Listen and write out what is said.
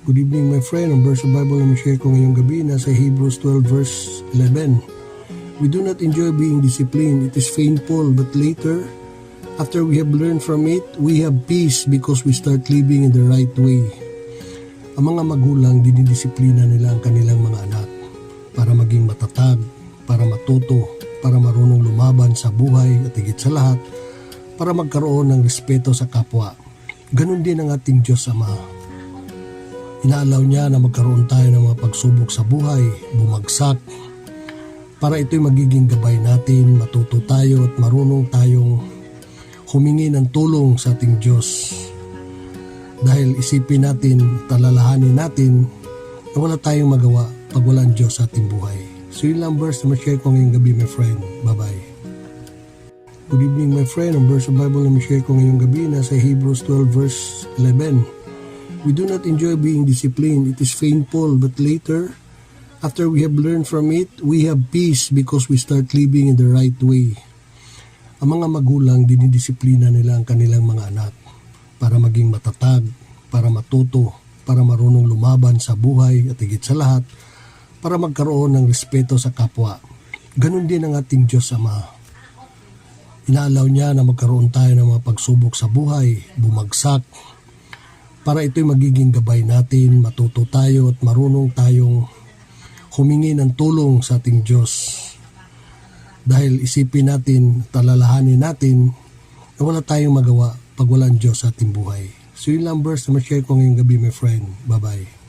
Good evening my friend. Ang verse of Bible na share ko ngayong gabi nasa Hebrews 12 verse 11. We do not enjoy being disciplined. It is painful, but later, after we have learned from it, we have peace because we start living in the right way. Ang mga magulang, dinidisiplina nila ang kanilang mga anak para maging matatag, para matuto, para marunong lumaban sa buhay at higit sa lahat, para magkaroon ng respeto sa kapwa. Ganon din ang ating Diyos Ama. Inaalaw niya na magkaroon tayo ng mga pagsubok sa buhay, bumagsak, para ito'y magiging gabay natin, matuto tayo at marunong tayong humingi ng tulong sa ating Diyos. Dahil isipin natin, talalahanin natin na wala tayong magawa pag walang Diyos sa ating buhay. So yun lang verse na ma-share ko ngayong gabi my friend. Bye-bye. Good evening my friend. Ang verse of Bible na ma-share ko ngayong gabi nasa Hebrews 12 verse 11. We do not enjoy being disciplined. It is painful, but later, after we have learned from it, we have peace because we start living in the right way. Ang mga magulang, dinidisiplina nila ang kanilang mga anak para maging matatag, para matuto, para marunong lumaban sa buhay at higit sa lahat, para magkaroon ng respeto sa kapwa. Ganon din ang ating Diyos Ama. Inaalaw niya na magkaroon tayo ng mga pagsubok sa buhay, bumagsak, para ito'y magiging gabay natin, matuto tayo at marunong tayong humingi ng tulong sa ating Diyos. Dahil isipin natin, talalahanin natin na wala tayong magawa pag walang Diyos sa ating buhay. So yun lang verse na ma-share ko ngayong gabi my friend. Bye-bye.